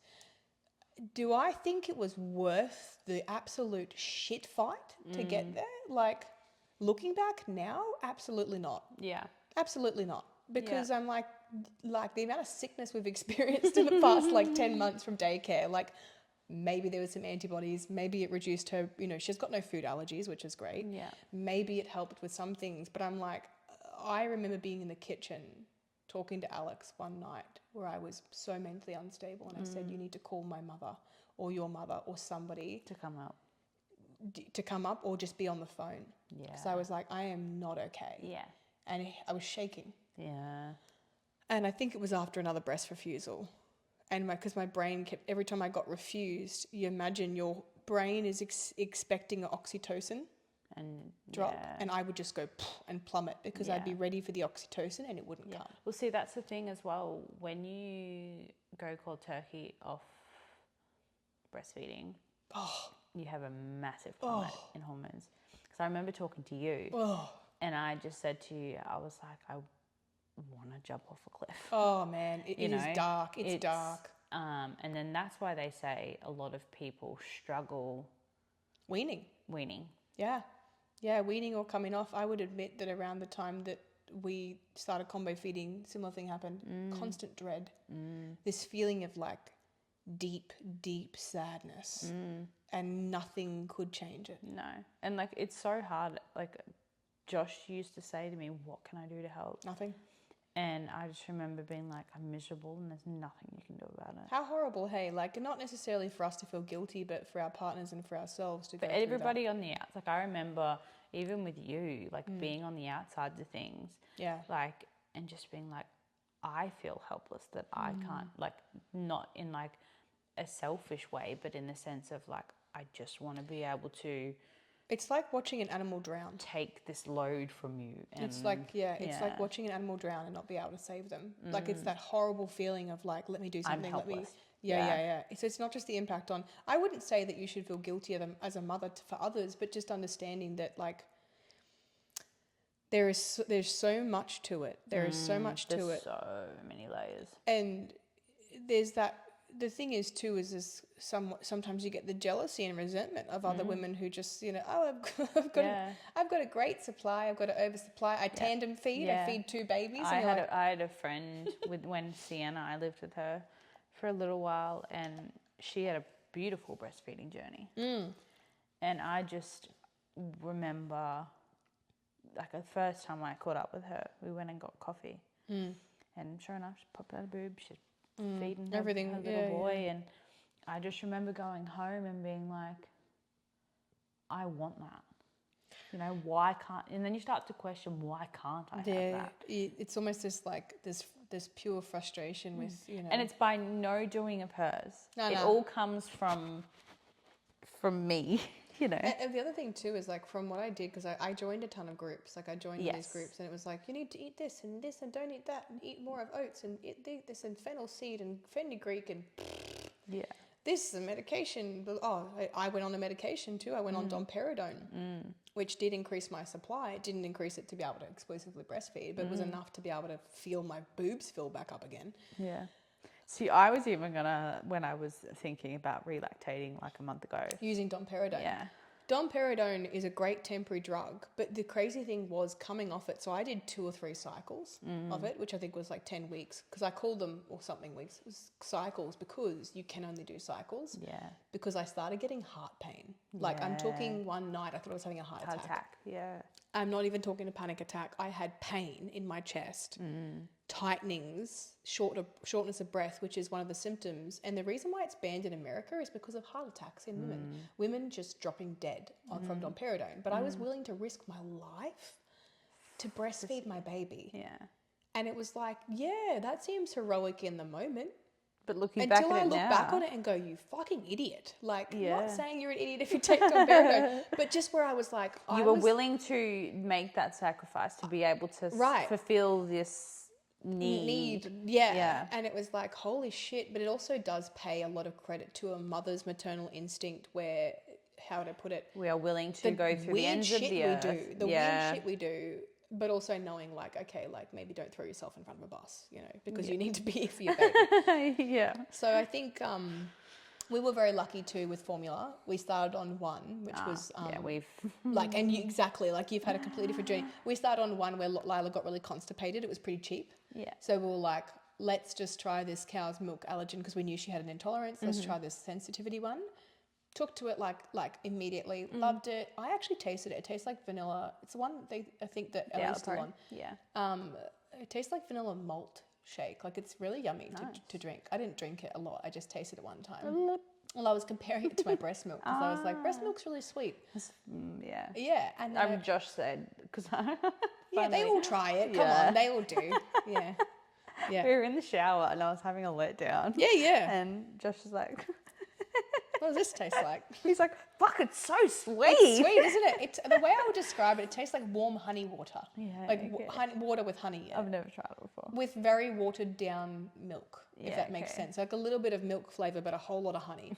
Do I think it was worth the absolute shit fight to get there? Like, looking back now, absolutely not. Yeah. Absolutely not. Because I'm like the amount of sickness we've experienced in the past, like 10 months from daycare, like maybe there was some antibodies, maybe it reduced her, you know, she's got no food allergies, which is great. Yeah. Maybe it helped with some things, but I'm like, I remember being in the kitchen talking to Alex one night where I was so mentally unstable and I said, you need to call my mother or your mother or somebody To come up. Or just be on the phone. Yeah. Because I was like, I am not okay. Yeah. And I was shaking. Yeah. And I think it was after another breast refusal. And because my brain kept, every time I got refused, you imagine your brain is expecting an oxytocin and drop. And I would just go and plummet because I'd be ready for the oxytocin and it wouldn't come. Well, see, that's the thing as well. When you go cold turkey off breastfeeding, you have a massive plummet in hormones. Because I remember talking to you. And I just said to you, I was like, I want to jump off a cliff. Oh, man. It is dark. It's dark. And then that's why they say a lot of people struggle. Weaning. Yeah. Yeah, weaning or coming off. I would admit that around the time that we started combo feeding, similar thing happened. Constant dread. This feeling of like deep, deep sadness. And nothing could change it. No. And like, it's so hard. Like, Josh used to say to me, what can I do to help? Nothing. And I just remember being like, I'm miserable and there's nothing you can do about it. How horrible, hey? Like, not necessarily for us to feel guilty, but for our partners and for ourselves to go through everybody on the outside. Like, I remember even with you, like being on the outsides of things. Yeah. Like, and just being like, I feel helpless that I can't, like, not in like a selfish way, but in the sense of like, I just want to be able to It's like watching an animal drown. take this load from you. And It's like, it's like watching an animal drown and not be able to save them. Like, it's that horrible feeling of like, let me do something. I'm helpless. Yeah. So it's not just the impact on, I wouldn't say that you should feel guilty as a mother for others, but just understanding that like, there's so much to it. There's so many layers. And there's that, the thing is too, is sometimes you get the jealousy and resentment of other women who just, I've got a great supply, I've got an oversupply, I tandem feed, I feed 2 babies. I had a friend when Sienna, I lived with her for a little while, and she had a beautiful breastfeeding journey. And I just remember, like, the first time I caught up with her, we went and got coffee. And sure enough, she popped out a boob, she's feeding everything, her little boy. And I just remember going home and being like, I want that. You know, why can't... And then you start to question, why can't I have that? It's almost this, like, this pure frustration with, you know... And it's by no doing of hers. It all comes from me. You know. And the other thing too is, like, from what I did, because I joined a ton of groups. Like, I joined these groups, and it was like, you need to eat this, and don't eat that, and eat more of oats, and eat this, and fennel seed, and fenugreek, and this is a medication. I went on a medication too. I went on domperidone, which did increase my supply. It didn't increase it to be able to exclusively breastfeed, but it was enough to be able to feel my boobs fill back up again. Yeah. See, I was even gonna, when I was thinking about relactating like a month ago, using domperidone. Yeah. Domperidone is a great temporary drug, but the crazy thing was coming off it. So I did 2 or 3 cycles of it, which I think was like 10 weeks, because I called them, or something weeks, it was cycles, because you can only do cycles. Yeah. Because I started getting heart pain. Like, I'm talking one night, I thought I was having a heart attack. Yeah. I'm not even talking a panic attack. I had pain in my chest, tightenings, shortness of breath, which is one of the symptoms. And the reason why it's banned in America is because of heart attacks in women. Women just dropping dead from domperidone. But I was willing to risk my life to breastfeed my baby. Yeah. And it was like, that seems heroic in the moment. But looking back at it now... Until I look back on it and go, you fucking idiot. Like, not saying you're an idiot if you take domperidone, but just where I was like... You were willing to make that sacrifice to be able to fulfill this need. Yeah. And it was like, holy shit. But it also does pay a lot of credit to a mother's maternal instinct where, how to put it... We are willing to go through the ends of the earth. The weird shit we do. But also knowing, like, okay, like, maybe don't throw yourself in front of a bus, you know, because you need to be here for your baby. So I think we were very lucky too with formula. We started on 1, which was we've like, and exactly like you've had a completely different journey. We started on 1 where Lila got really constipated. It was pretty cheap. Yeah. So we were like, let's just try this cow's milk allergen, because we knew she had an intolerance. Let's try this sensitivity one. Took to it like immediately, loved it. I actually tasted it. It tastes like vanilla. It's the one I think that Ellie's still on. Yeah. It tastes like vanilla malt shake. Like, it's really yummy to drink. I didn't drink it a lot. I just tasted it one time. Well, I was comparing it to my breast milk, because I was like, breast milk's really sweet. Yeah. Yeah. And Josh said, because they all try it. Come on, they all do. Yeah. We were in the shower and I was having a letdown. Yeah. And Josh was like... What does this taste like? He's like, fuck, it's so sweet. It's sweet, isn't it? It's, the way I would describe it, it tastes like warm honey water. Yeah. Like water with honey. I've never tried it before. With very watered down milk, if that makes sense. Like a little bit of milk flavour, but a whole lot of honey.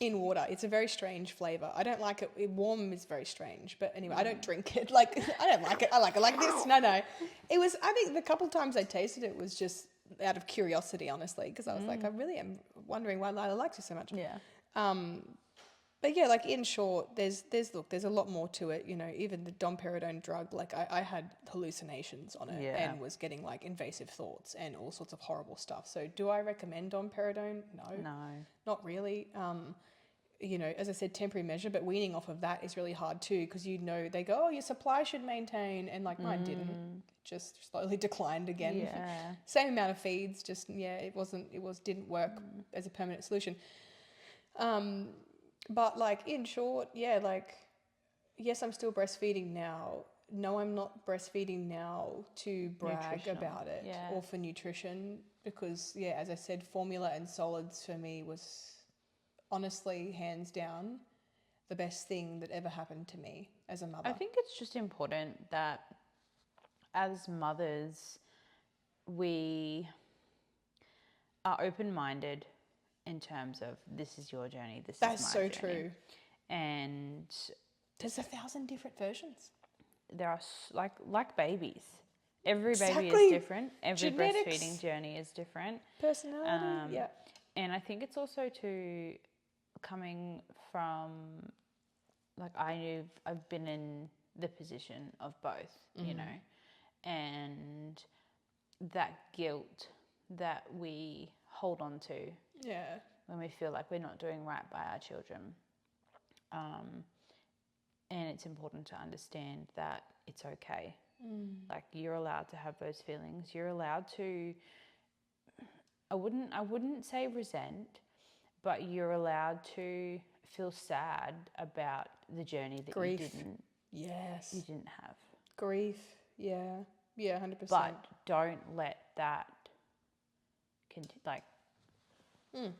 In water. It's a very strange flavour. I don't like it. Warm is very strange. But anyway, I don't drink it. Like, I don't like it. I like it like this. No. It was, I think the couple times I tasted it was just out of curiosity, honestly, because I was like, I really am wondering why Lila likes it so much. Yeah. But yeah, like, in short, there's a lot more to it. You know, even the domperidone drug, like I had hallucinations on it and was getting like invasive thoughts and all sorts of horrible stuff. So do I recommend domperidone? No, not really. You know, as I said, temporary measure, but weaning off of that is really hard too, because you know, they go, oh, your supply should maintain, and like mine didn't, just slowly declined again. Yeah. Same amount of feeds, just didn't work as a permanent solution. But like, in short, like, yes, I'm still breastfeeding now. No, I'm not breastfeeding now to brag about it or for nutrition, because as I said, formula and solids for me was honestly hands down the best thing that ever happened to me as a mother. I think it's just important that as mothers, we are open-minded in terms of this is your journey, this That's is my so journey. true. And There's 1,000 different versions. there are like babies. Every baby Exactly. is different. Every Genetics. breastfeeding journey is different. Personality, yeah. And I think it's also too coming from, like, I've been in the position of both, you know, and that guilt that we hold on to Yeah. when we feel like we're not doing right by our children. And it's important to understand that it's okay. Like, you're allowed to have those feelings. You're allowed to, I wouldn't say resent, but you're allowed to feel sad about the journey that Grief. you Yes. didn't have. Grief. Yeah. Yeah, 100%. But don't let that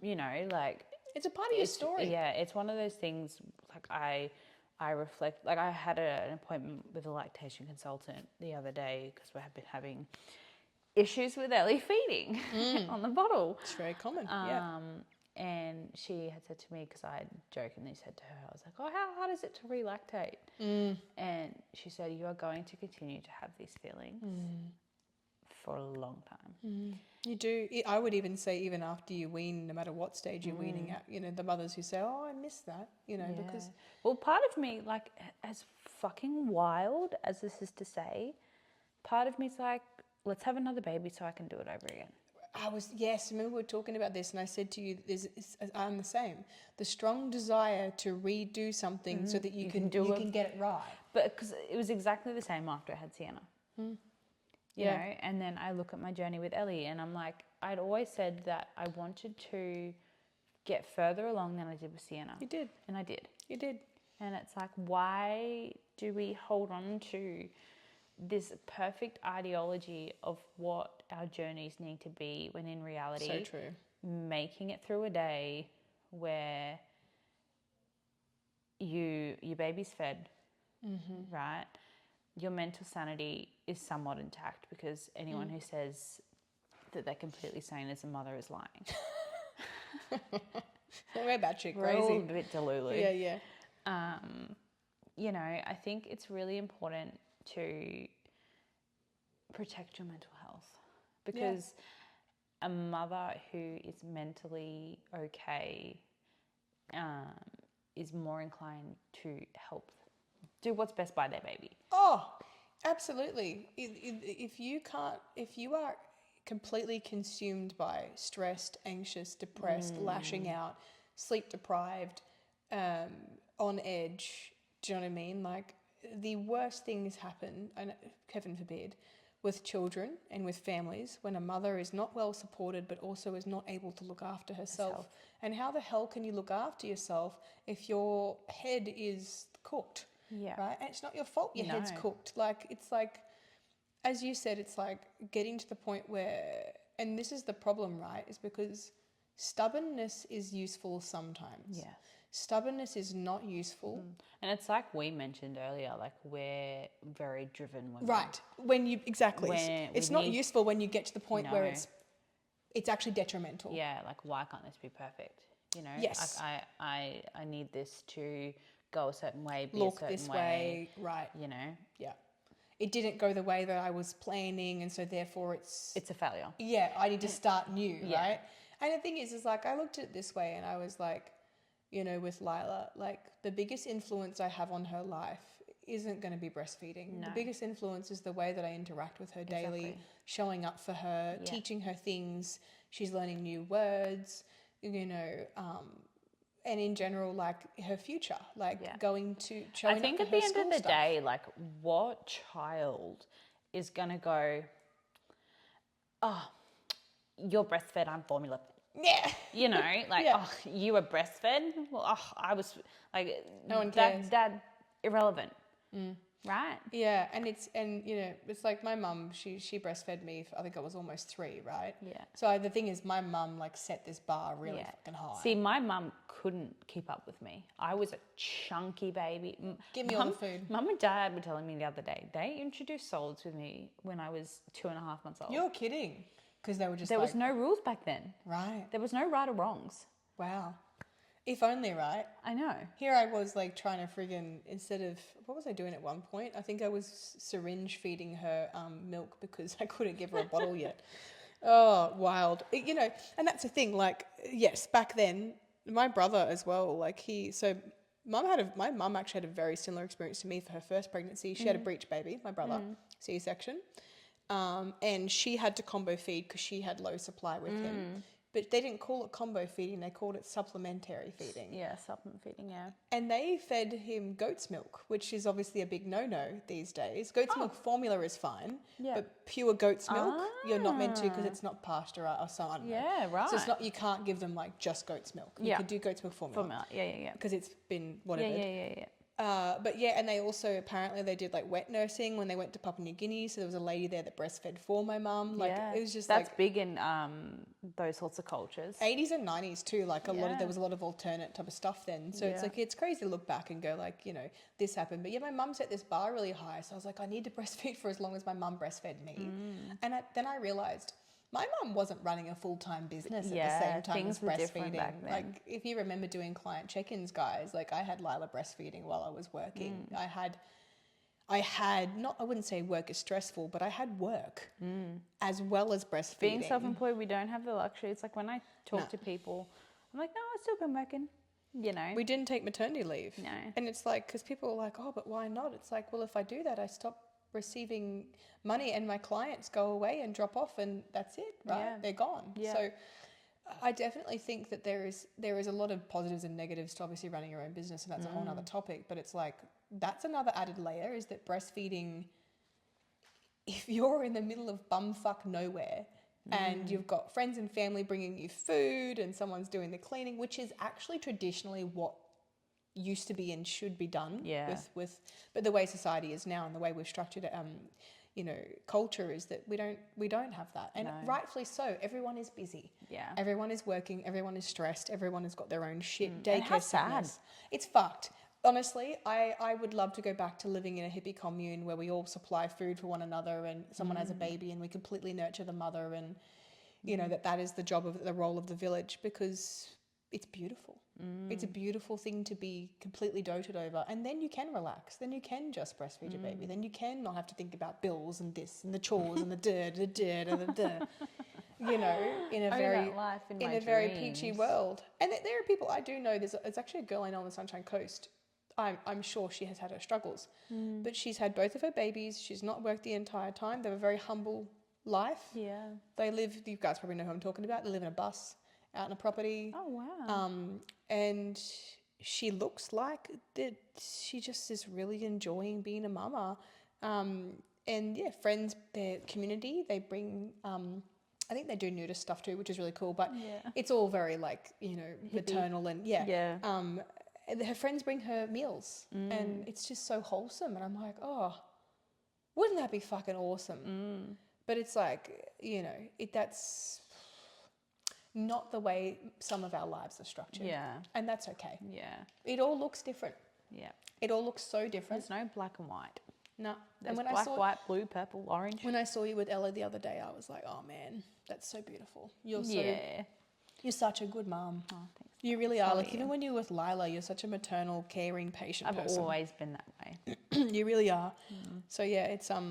you know, like, it's a part of your story. Yeah, it's one of those things. Like, I reflect. Like, I had an appointment with a lactation consultant the other day because we have been having issues with Ellie feeding on the bottle. It's very common. Yeah. And she had said to me, because I had jokingly said to her, I was like, "Oh, how hard is it to relactate?" And she said, "You are going to continue to have these feelings for a long time." You do. I would even say even after you wean, no matter what stage you're weaning at, you know, the mothers who say, "Oh, I miss that," you know, because... Well, part of me, like, as fucking wild as this is to say, part of me's like, let's have another baby so I can do it over again. Yes, remember we were talking about this and I said to you, I'm the same. The strong desire to redo something so that you can get it right. But because it was exactly the same after I had Sienna. You know, and then I look at my journey with Ellie and I'm like, I'd always said that I wanted to get further along than I did with Sienna. You did. And I did. You did. And it's like, why do we hold on to this perfect ideology of what our journeys need to be when in reality, so true, making it through a day where your baby's fed, right? Your mental sanity is somewhat intact, because anyone who says that they're completely sane as a mother is lying. We're batshit We're all a crazy. bit delulu. Yeah. You know, I think it's really important to protect your mental health, because a mother who is mentally okay is more inclined to help do what's best by their baby. Oh, absolutely. If you are completely consumed by stressed, anxious, depressed, lashing out, sleep deprived, on edge, do you know what I mean? Like, the worst things happen, and heaven forbid, with children and with families when a mother is not well supported but also is not able to look after herself. And how the hell can you look after yourself if your head is cooked? Yeah. Right? And it's not your fault your head's cooked. Like, it's like, as you said, it's like getting to the point where, and this is the problem, right? Is because stubbornness is useful sometimes. Yeah. Stubbornness is not useful. And it's like we mentioned earlier, like, we're very driven women. Right. When you, exactly. When it's we not need- useful when you get to the point where No. it's actually detrimental. Yeah, like, why can't this be perfect? You know? Yes. Like, I need this to go a certain way, be Look a certain this way. Right. You know? Yeah. It didn't go the way that I was planning, and so therefore it's a failure. Yeah, I need to start new, Yeah. right? And the thing is like, I looked at it this way and I was like, you know, with Lila, like, the biggest influence I have on her life isn't going to be breastfeeding. No. The biggest influence is the way that I interact with her daily, Exactly. showing up for her, teaching her things. She's learning new words, you know, and in general, like, her future, like going to showing I think up at for the her end of school the stuff. day, like, what child is going to go, oh, you're breastfed, I'm formula fed. Yeah. You know, like, Yeah. oh, you were breastfed? Well, oh, I was, like, No one cares. that irrelevant. Right. Yeah, and it's like my mum, she breastfed me for, I think I was almost 3, right? Yeah. So the thing is, my mum like set this bar really fucking high. See, my mum couldn't keep up with me. I was a chunky baby. Give me all the food. Mum and Dad were telling me the other day, they introduced solids with me when I was 2.5 months old. You're kidding. Because they were just There was no rules back then. Right. There was no right or wrongs. Wow. If only, right? I know. Here I was like trying to friggin', instead of, what was I doing at one point? I think I was syringe feeding her milk because I couldn't give her a bottle yet. Oh, wild. And that's the thing, like, yes, back then, my brother as well, like my mum actually had a very similar experience to me for her first pregnancy. She had a breech baby, my brother, C-section. And she had to combo feed because she had low supply with him. But they didn't call it combo feeding, they called it supplementary feeding. Yeah, supplement feeding, yeah. And they fed him goat's milk, which is obviously a big no-no these days. Goat's milk formula is fine, but pure goat's milk, you're not meant to because it's not pasteurized or so on. Yeah, right. So it's not, you can't give them like just goat's milk. You could do goat's milk formula. Yeah. Because it's been whatever. Yeah. But yeah, and they also, apparently they did like wet nursing when they went to Papua New Guinea. So there was a lady there that breastfed for my mum. Like it was just that's big in those sorts of cultures. 80s and 90s too. Like there was a lot of alternate type of stuff then. So it's like, it's crazy to look back and go like, this happened. But yeah, my mum set this bar really high. So I was like, I need to breastfeed for as long as my mum breastfed me. And then I realized my mum wasn't running a full-time business at the same time as breastfeeding. Like if you remember doing client check-ins, guys, like I had Lila breastfeeding while I was working. I had not, I wouldn't say work is stressful, but I had work as well as breastfeeding. Being self-employed, we don't have the luxury. It's like when I talk to people, I'm like, no, I've still been working, We didn't take maternity leave. No. And it's like, because people are like, oh, but why not? It's like, well, if I do that, I stop receiving money and my clients go away and drop off and that's it, right? Yeah. They're gone. Yeah. So I definitely think that there is a lot of positives and negatives to obviously running your own business, and that's a whole other topic, but it's like, that's another added layer, is that breastfeeding, if you're in the middle of bumfuck nowhere and you've got friends and family bringing you food and someone's doing the cleaning, which is actually traditionally what used to be and should be done but the way society is now and the way we've structured culture is that we don't have that, and rightfully so. Everyone is busy, everyone is working, everyone is stressed, everyone has got their own shit. Daycare sadness, it's fucked. Honestly, I would love to go back to living in a hippie commune where we all supply food for one another and someone has a baby and we completely nurture the mother, and that is the role of the village, because it's beautiful. It's a beautiful thing to be completely doted over, and then you can relax. Then you can just breastfeed your baby. Then you can not have to think about bills and this and the chores and the in a very peachy world. And there are people I do know. There's actually a girl I know on the Sunshine Coast. I'm sure she has had her struggles, but she's had both of her babies. She's not worked the entire time. They have a very humble life. Yeah, they live. You guys probably know who I'm talking about. They live in a bus out on a property. Oh, wow. And she looks like that she just is really enjoying being a mama. And yeah, friends, their community, they bring, I think they do nudist stuff too, which is really cool, but it's all very like, maternal and her friends bring her meals and it's just so wholesome. And I'm like, oh, wouldn't that be fucking awesome? But it's like, that's not the way some of our lives are structured. Yeah. And that's okay. Yeah. It all looks different. Yeah. It all looks so different. There's no black and white. No. There's black, white, blue, purple, orange. When I saw you with Ella the other day, I was like, oh man, that's so beautiful. You're such a good mom. Oh, thanks. You really are. Like even when you're with Lila, you're such a maternal, caring, patient person. I've always been that way. You really are. So yeah, it's I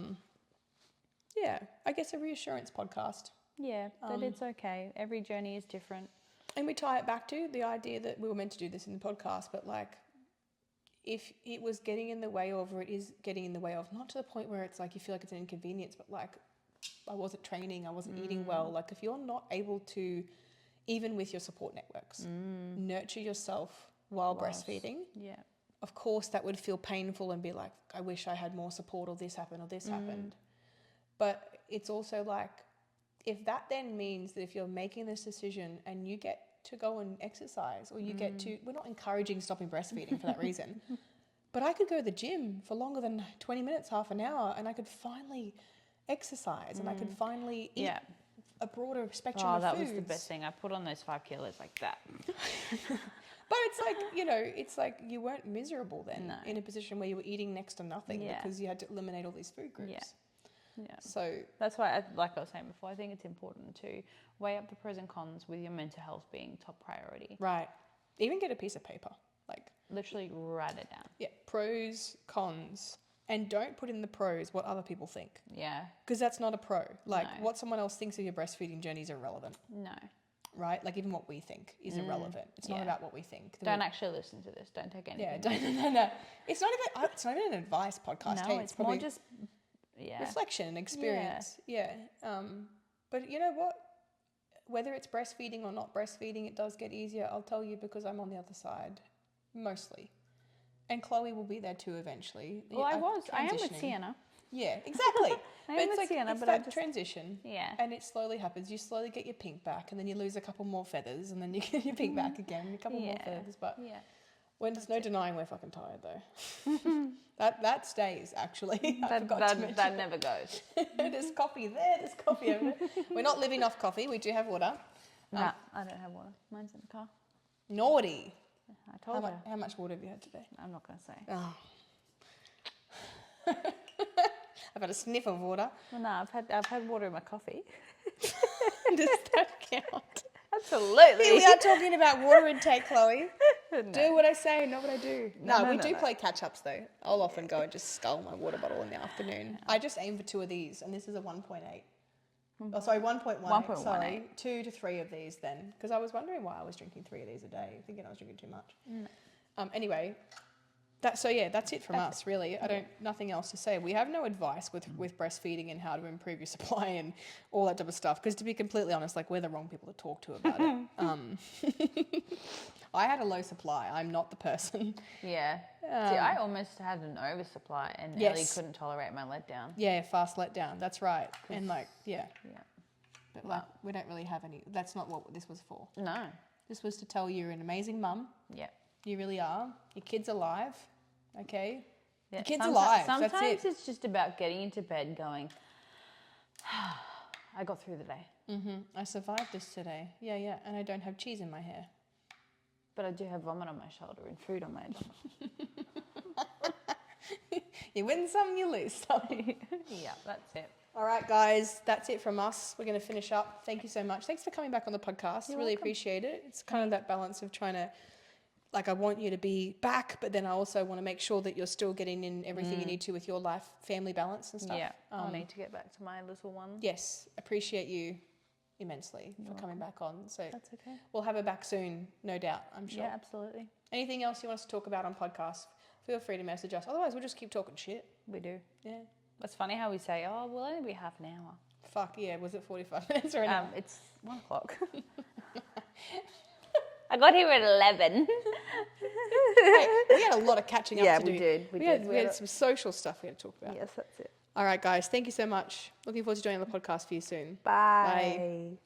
guess a reassurance podcast. Yeah, that it's okay. Every journey is different. And we tie it back to the idea that we were meant to do this in the podcast, but like if it was getting in the way of, or it is getting in the way of, not to the point where it's like you feel like it's an inconvenience, but like I wasn't training, I wasn't eating well. Like if you're not able to, even with your support networks, nurture yourself while breastfeeding, of course that would feel painful and be like, I wish I had more support, or this happened or this happened. But it's also like, if that then means that if you're making this decision and you get to go and exercise, or you get to, we're not encouraging stopping breastfeeding for that reason, But I could go to the gym for longer than 20 minutes, half an hour, and I could finally exercise and I could finally eat a broader spectrum of that foods. was the best thing. I put on those 5 kilos like that. But it's like, you know, it's like you weren't miserable then No. in a position where you were eating next to nothing because you had to eliminate all these food groups. Yeah. So that's why, like I was saying before, I think it's important to weigh up the pros and cons with your mental health being top priority. right. Even get a piece of paper. Like Literally write it down. yeah, pros, cons. And don't put in the pros what other people think. Yeah. Because that's not a pro. Like No. what someone else thinks of your breastfeeding journey is irrelevant. No. Right? Like even what we think is irrelevant. It's not about what we think. Don't actually listen to this. Don't take anything. Yeah, no. It's not even an advice podcast. No, Hey, it's more just reflection and experience. Yeah. But you know what? Whether it's breastfeeding or not breastfeeding, it does get easier. I'll tell you because I'm on the other side, mostly. And Chloe will be there too eventually. Well, I am with Sienna. Yeah, exactly. I am with Sienna, it's but that transition. Yeah. And it slowly happens. You slowly get your pink back, and then you lose a couple more feathers, and then you get your pink back again, and a couple more feathers. But when there's no denying we're fucking tired though. that stays actually. I forgot to mention that never goes. There's coffee there. There's coffee over there. We're not living off coffee. We do have water. No, I don't have water. Mine's in the car. Naughty. I told you. How much water have you had today? I'm not going to say. Oh. I've had a sniff of water. Well, no, I've had water in my coffee. Does that count? Absolutely. Here we are talking about water intake, Chloe. No. Do what I say, not what I do. No, we do no. play catch-ups though. I'll often go and just scull my water bottle in the afternoon. I just aim for 2 of these, and this is a 1.8. Oh, sorry, 1.1. 1.18. Sorry, 2 to 3 of these then, because I was wondering why I was drinking 3 of these a day, thinking I was drinking too much. Anyway, that's it from us, really. Nothing else to say. We have no advice with breastfeeding and how to improve your supply and all that type of stuff. Because to be completely honest, like we're the wrong people to talk to about it. I had a low supply. I'm not the person. Yeah. See, I almost had an oversupply, and Ellie couldn't tolerate my letdown. Yeah, fast letdown. That's right. And like, yeah. Yeah. But like, we don't really have any. That's not what this was for. No. This was to tell you you're an amazing mum. Yeah. You really are. Your kid's alive. Okay. Yeah. Your kid's alive. Sometimes That's it. it's just about getting into bed going, I got through the day. I survived this today. Yeah. And I don't have cheese in my hair. But I do have vomit on my shoulder and food on my abdomen. You win some, you lose some. Yeah, that's it. All right, guys, that's it from us. We're going to finish up. Thank you so much. Thanks for coming back on the podcast. You're really welcome. appreciate it. It's kind of that balance of trying to, like, I want you to be back, but then I also want to make sure that you're still getting in everything you need to with your life, family balance and stuff. Yeah, I'll need to get back to my little one. Yes, appreciate you immensely for coming back on. So That's okay. we'll have her back soon, no doubt, I'm sure. Yeah, absolutely. Anything else you want us to talk about on podcast, feel free to message us. Otherwise, we'll just keep talking shit. We do. Yeah. It's funny how we say, oh, we'll only be half an hour. Fuck, yeah. Was it 45 minutes or an hour? It's 1 o'clock. I got here at 11. Hey, we had a lot of catching up to do. we did. We had some social stuff we had to talk about. Yes, that's it. All right, guys. Thank you so much. Looking forward to joining the podcast for you soon. Bye. Bye.